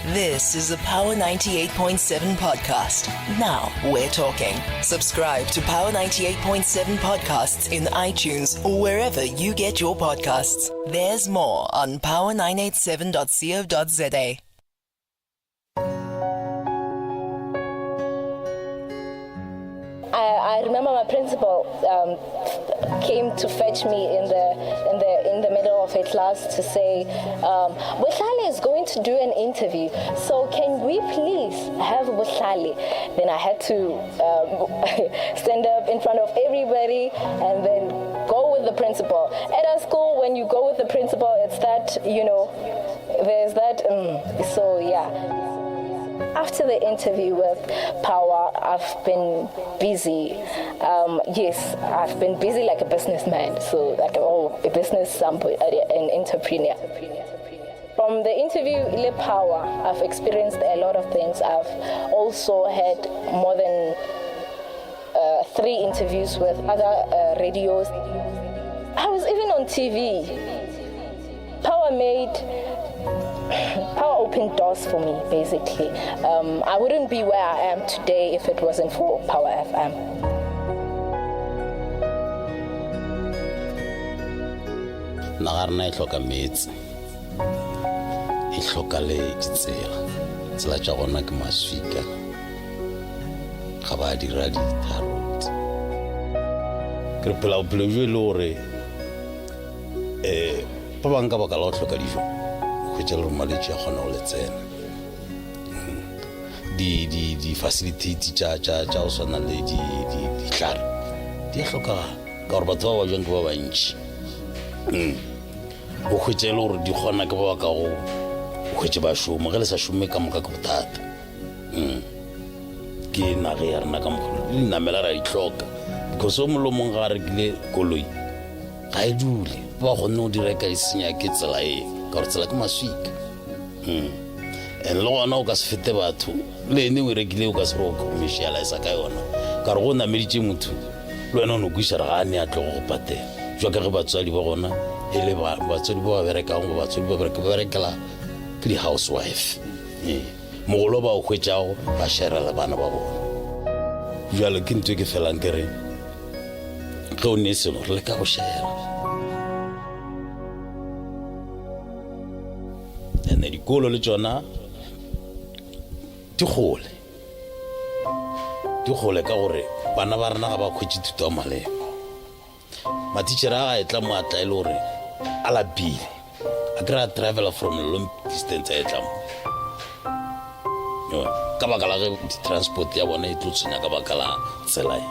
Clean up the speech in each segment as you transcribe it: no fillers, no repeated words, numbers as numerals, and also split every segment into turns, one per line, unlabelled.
This is a Power 98.7 podcast. Now we're talking. Subscribe to Power 98.7 podcasts in iTunes or wherever you get your podcasts. There's more on power987.co.za.
I remember my principal came to fetch me in the middle of a class to say, Bohlale is going to do an interview, so can we please have Bohlale? Then I had to stand up in front of everybody and then go with the principal. At our school, when you go with the principal, it's that, there's that, so yeah. After the interview with Power, I've been busy. Yes, I've been busy like a businessman, so like a business, an entrepreneur. From the interview with Power, I've experienced a lot of things. I've also had more than 3 interviews with other radios. I was even on TV. Power opened doors for me, basically. I wouldn't be where I am today if it wasn't for Power FM.
Nagarna ihloka metsi. Ihloka le ditsela. Tsela tsa gona ke maswika. Ga ba dira ditharot. Ke phela bophelo jo le hore ba banga ba ka la hloka dijo. Go tšela malwetse a gona go letsena di facilitate tša go swana le ditlhare di a hlokagala ka gore batho ba ba jwang ke ba bantši go hwetše le gore di kgona ke ba ba ka go hwetše ba šoma ge le sa šome ka moka ke bothata ke nage ya rena ka mogolo le dinamela ra di hloka because o mollo mongwe ga a rekile koloi ga e dule ba kgonne go di reka di senya ke tsela e ka gore tsela ke maswika and le gona o ka se fete batho le ene o rekile o ka se re o commercialisa ka yona ka re go nameditše motho le wena o ne o kwiša re ga a ne a tlogo go patela jwa ka ge batswadi ba gona e le batswadi ba ba berekang go batswadi ba berekela ke di-housewife mogolo ba o hwetšago ba sherela bana ba bona jwale ke ntho e ke felang ke re ge o ne selo re le ka go shera ene dikolo le tsona di gole ka gore bana ba rena ga ba khwetše thuto ya malemo matitšhere a ga e tla mo a tla e le gore a lapile a kry-a traveler from a long distance a e tla mo ka baka la ge di-transport ya bona e tlo tshwenya ka baka la tsela e.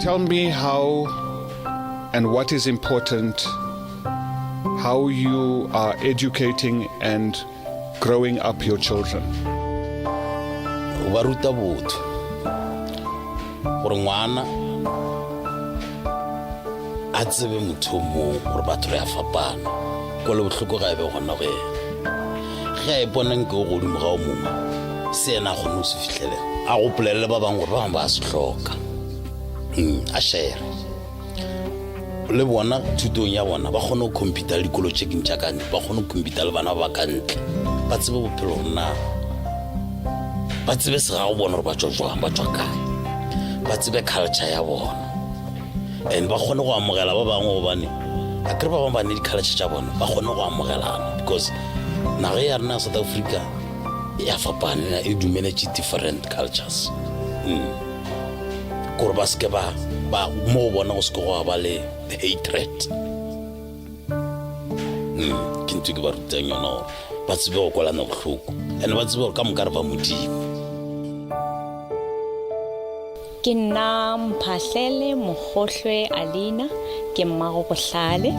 Tell me how and what is important, how you are educating and growing up your children.
Ba ruta botho gore ngwana a tsebe motho mo gore batho re a fapana ko le bohloko ga e be gona go ena ge a e bonang ke go godimo ga o mongwe se ena a kgone go se fitlhele a gopolelele ba bangwe gore ba bangwe ba se hloka a shere le bona thutong ya bona ba kgone go computer le dikolo tše dintšha ka ntle ba kgone go computer le bana ba ka ntle ba tsebe bophelo rona ba tsebe se ga go bona gore ba tswa jwang ba tswa kae ba tsebe culture ya bona and ba kgone go amogela ba bangwe gobane a kry ba bangwe ba ne di-culture tša bona ba kgone go amogelana because nage ya rena ya South Africa ya fapana e dumeletše different cultures gore ba seke ba mo bona go seke go ba le hatred ke ntho ke ba rutang yona gore ba tsebe go kwalana bohloko and ba tsebe gore ka moka re ba modimo.
Ke nna Mphahlele Mokgohlwe Alina ke mmago Bohlale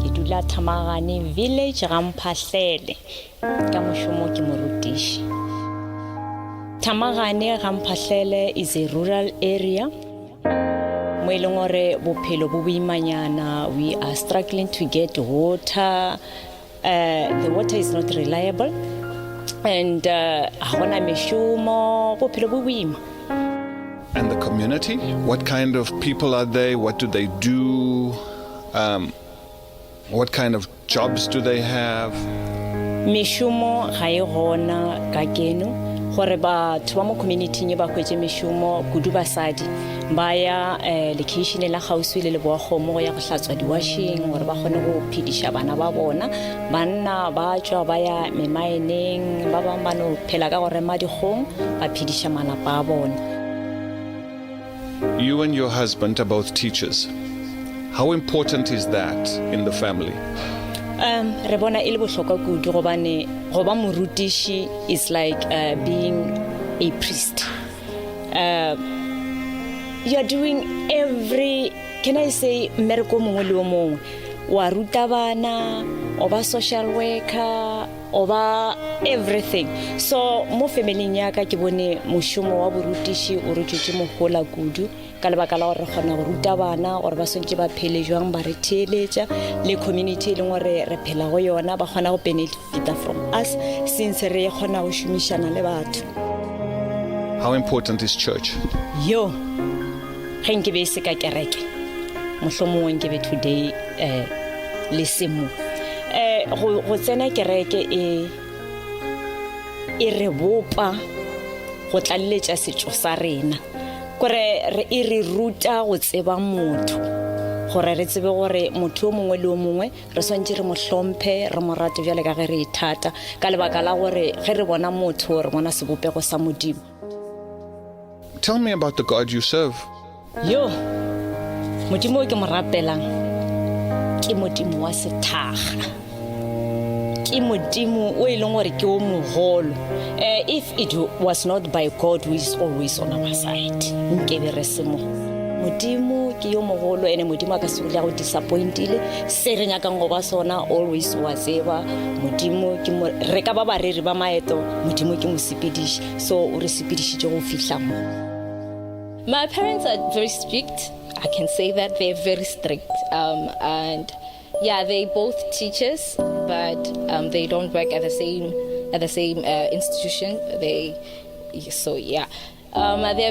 ke dula Thamagane village ga Mphahlele ka mošomo ke morutiši. Thamagane ga Mphahlele is a rural area mo eleng gore bophelo bo boimanyana. We are struggling to get water. The water is not reliable and ga gona mešomo bophelo bo boima.
And the community, what kind of people are they? What do they do? What kind of jobs do they have?
Mishumo ga e gona ka keno gore batho ba mo community-ing ba kwetse mishumo kudu basadi ba ya location la gauswi le Boagomo go ya go hlatswa di-washing gore ba kgone go phedisha bana ba bona banna ba tswa ba ya memaeneng ba bang ba no phela ka gore madikgong ba phedisha malapa a bona.
You and your husband are both teachers. How important is that in the family?
Re bona ile bohlokwa kudu gobane go ba morutishi is like being a priest. You are doing every, can I say, mmereko mongwe le o mongwe wa ruta bana o ba social worker o ba everything. So mo familying ya ka ke bone moshomo wa borutishi o rutetse mogola kudu ka lebaka la gore re kgona go ruta bana gore ba swantse ba phele jwang ba re theeletša le community e leng gore re phela go yona ba kgona go benefita from us since re kgona go šomišana le batho.
How important is church?
Yo ge nke be se ka kereke mohlomongwe nke be today le semo go tsena kereke e re bopa go tlalletša setšo sa rena gore re ruta go tseba motho gore re tsebe gore motho o mongwe le o mongwe re swantse re mo hlomphe re mo rate bjale ka ge re ithata ka lebaka la gore ge re bona motho re bona sebopego sa Modimo.
Tell me about the God you serve.
Yo Modimo o ke mo rapelang ke Modimo wa sethaga ke Modimo o e leng gore ke o mogolo. If it was not by God who is always on our side nkebe re se mo Modimo ke yo mogolo ene Modimo ka se go disappointile se re nyakang go ba sona always wa tseba Modimo ke mo re ka ba bareri ba maeto Modimo ke mo sepediši so o re sepedišitše go fihla mo.
My parents are very strict. I can say that they're very strict. And yeah, they both teachers, but they don't work at the same institution. They're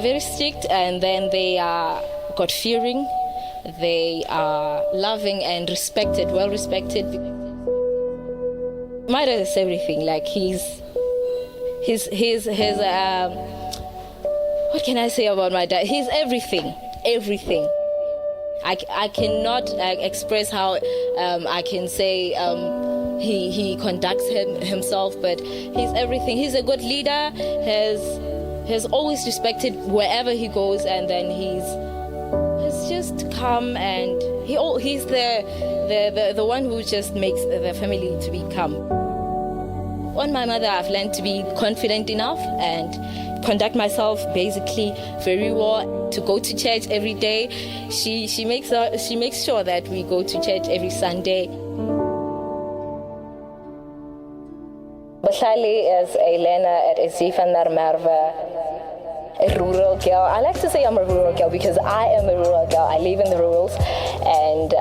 very strict, and then they are God-fearing. They are loving and respected, well respected. My dad is everything. Like he's what can I say about my dad? He's everything. I cannot express how I can say he conducts himself, but he's everything. He's a good leader. Has always respected wherever he goes, and then he's just calm, and he's the one who just makes the family to be calm. On my mother, I've learned to be confident enough and conduct myself basically very well, to go to church every day. She makes sure that we go to church every Sunday. Bohlale is a learner at Merwe, a rural girl. I like to say I'm a rural girl because I am a rural girl. I live in the rurals, and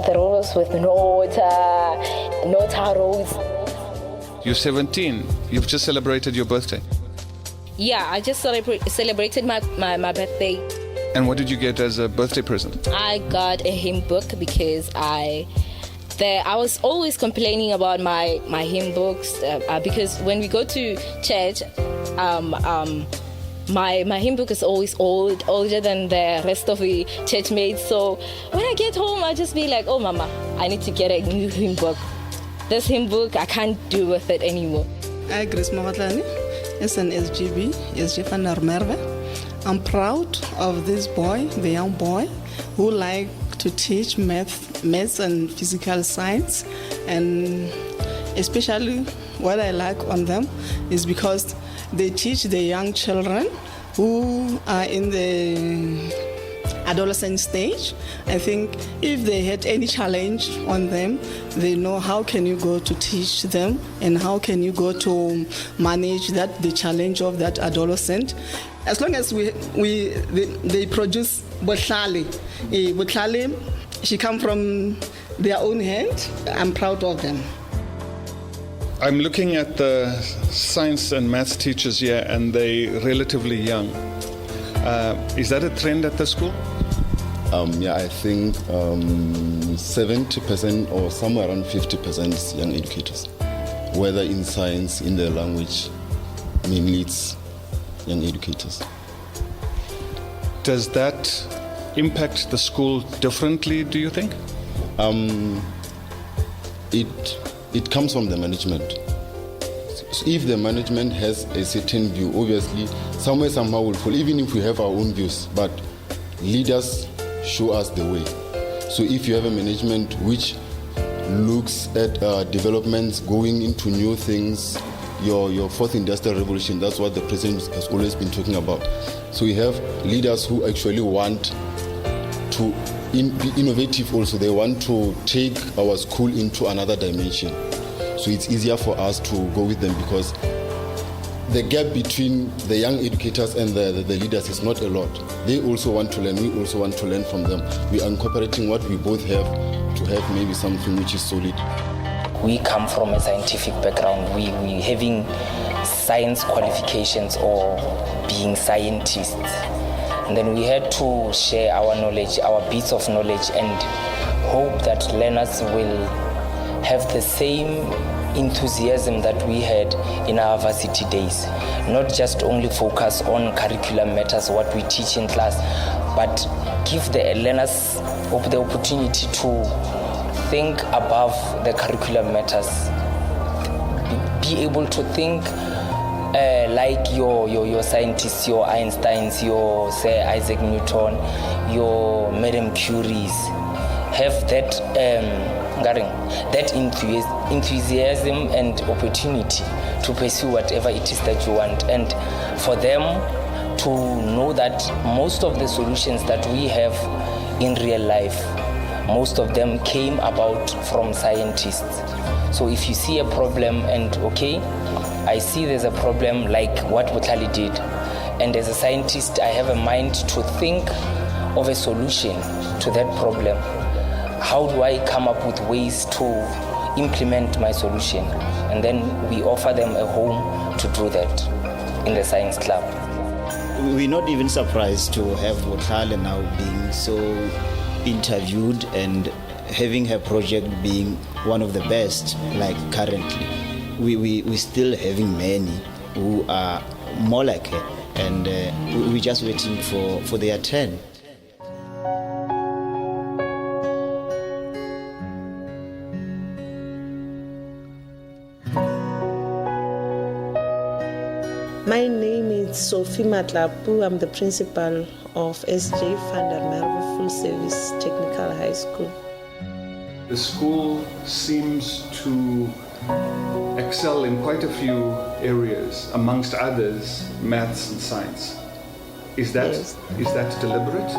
the rurals with no water, no tar roads.
You're 17. You've just celebrated your birthday.
Yeah, I just celebrated my birthday.
And what did you get as a birthday present?
I got a hymn book because I was always complaining about my hymn books because when we go to church, my hymn book is always older than the rest of the church mates. So when I get home, I just be like, oh mama, I need to get a new hymn book. This hymn book, I can't do with it anymore.
Grace Bohlale is an SGB van Merwe. I'm proud of this boy, the young boy, who like to teach maths and physical science. And especially what I like on them is because they teach the young children who are in the adolescent stage. I think if they had any challenge on them, they know how can you go to teach them and how can you go to manage the challenge of that adolescent. As long as they produce Bohlale. Bohlale, she come from their own hand. I'm proud of them.
I'm looking at the science and maths teachers here, and they're relatively young. Is that a trend at the school?
I think 70% or somewhere around 50% is young educators. whether in science, in the language, mainly it's young educators.
Does that impact the school differently, do you think?
It comes from the management. So if the management has a certain view, obviously somewhere somehow will fall, even if we have our own views, but leaders show us the way. So if you have a management which looks at developments, going into new things, your fourth industrial revolution, that's what the president has always been talking about. So we have leaders who actually want to be innovative also. They want to take our school into another dimension. So it's easier for us to go with them because the gap between the young educators and the leaders is not a lot. They also want to learn, we also want to learn from them. We are incorporating what we both have to have maybe something which is solid.
We come from a scientific background. We having science qualifications or being scientists. And then we had to share our knowledge, our bits of knowledge, and hope that learners will have the same enthusiasm that we had in our varsity days. Not just only focus on curriculum matters, what we teach in class, but give the learners the opportunity to think above the curriculum matters. Be able to think like your scientists, your Einsteins, your say Isaac Newton, your Madame Curies. Have that enthusiasm and opportunity to pursue whatever it is that you want, and for them to know that most of the solutions that we have in real life, most of them came about from scientists. So if you see a problem and okay, I see there's a problem like what Bohlale did, and as a scientist I have a mind to think of a solution to that problem. How do I come up with ways to implement my solution? And then we offer them a home to do that in the science club.
We're not even surprised to have Bohlale now being so interviewed and having her project being one of the best, like currently. We're still having many who are more like her, and we're just waiting for their turn.
My name is Sophie Matlapu. I'm the principal of SJ van der Merwe Full Service Technical High School.
The school seems to excel in quite a few areas, amongst others, maths and science. Is that deliberate?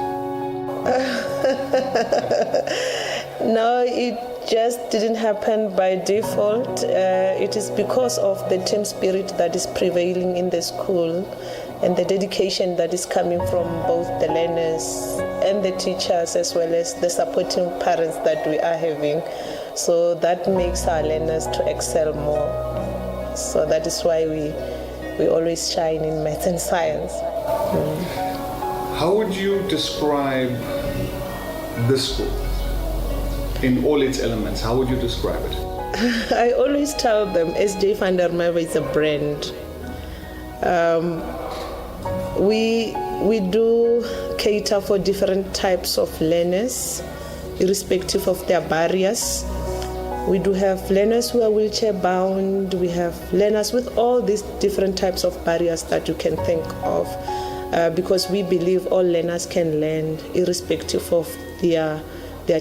No, it just didn't happen by default. It is because of the team spirit that is prevailing in the school and the dedication that is coming from both the learners and the teachers, as well as the supporting parents that we are having. So that makes our learners to excel more. So that is why we always shine in math and science.
How would you describe this school in all its elements? How would you describe it?
I always tell them SJ van der Merwe is a brand. We do cater for different types of learners, irrespective of their barriers. We do have learners who are wheelchair bound. We have learners with all these different types of barriers that you can think of, because we believe all learners can learn irrespective of their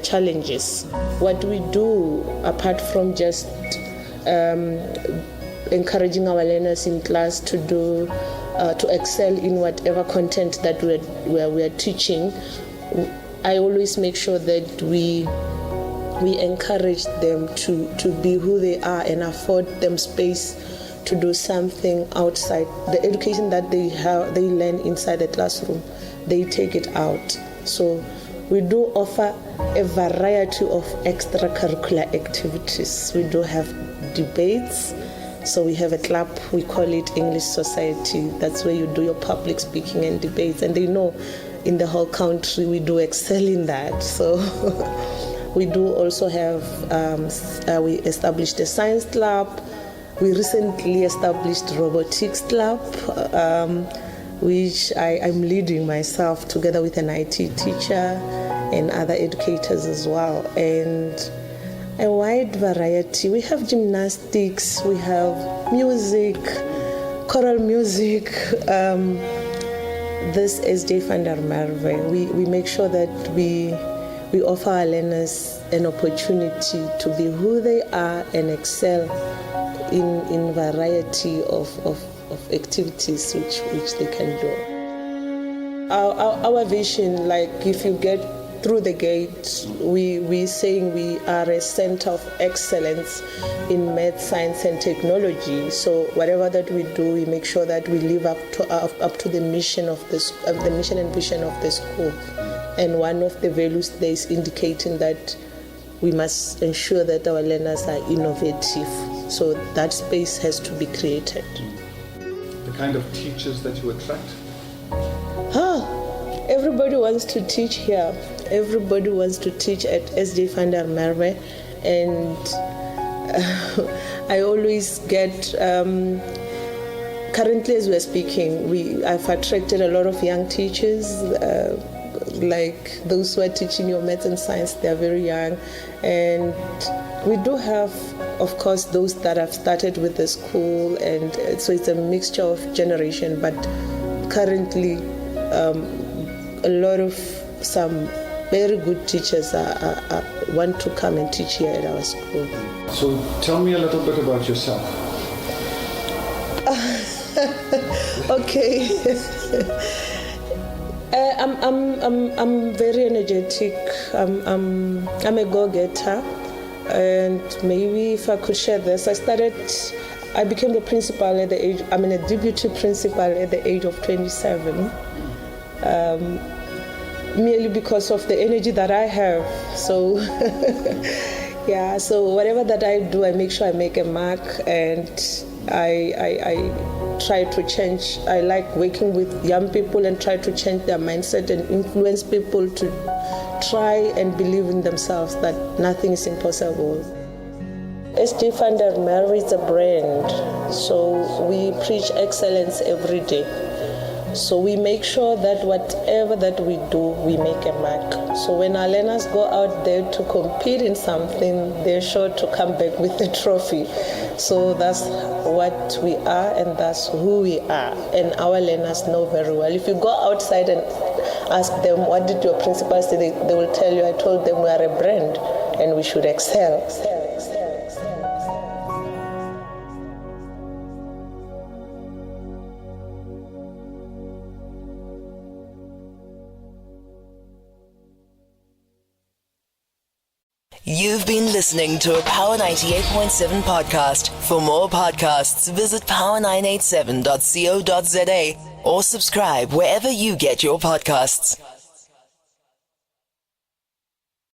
challenges. What we do, apart from just encouraging our learners in class to excel in whatever content that we are teaching, I always make sure that we encourage them to be who they are and afford them space to do something outside. The education that they learn inside the classroom, they take it out. So we do offer a variety of extracurricular activities. We do have debates. So we have a club, we call it English Society. That's where you do your public speaking and debates. And they know in the whole country we do excel in that. So we do also have, we established a science club. We recently established Robotics Club, which I'm leading myself together with an IT teacher and other educators as well. And a wide variety. We have gymnastics, we have music, choral music. This SJ Funder Merwe, we make sure that we offer our learners an opportunity to be who they are and excel in variety of activities which they can do. Our vision, like if you get through the gate, we saying we are a center of excellence in math, science, and technology. So whatever that we do, we make sure that we live up to the mission of the mission and vision of the school. And one of the values there is indicating that we must ensure that our learners are innovative. So that space has to be created.
The kind of teachers that you attract?
Everybody wants to teach here. Everybody wants to teach at SJ Funder Merwe, and I always get. Currently, as we're speaking, I've attracted a lot of young teachers, like those who are teaching your maths and science. They are very young, and we do have, of course, those that have started with the school, and so it's a mixture of generation. But currently, a lot of some very good teachers want to come and teach here at our school.
So tell me a little bit about yourself.
Okay. I'm very energetic. I'm a go-getter, and maybe if I could share this, I became the principal at the age. I mean, a deputy principal at the age of 27. Merely because of the energy that I have. So, yeah, so whatever that I do, I make sure I make a mark, and I try to change. I like working with young people and try to change their mindset and influence people to try and believe in themselves that nothing is impossible. SJ Funder Merwe is a brand, so we preach excellence every day. So we make sure that whatever that we do, we make a mark. So when our learners go out there to compete in something, they're sure to come back with a trophy. So that's what we are, and that's who we are. And our learners know very well. If you go outside and ask them, what did your principal say? They will tell you, I told them we are a brand and we should excel.
You've been listening to a Power 98.7 podcast. For more podcasts, visit power987.co.za or subscribe wherever you get your podcasts.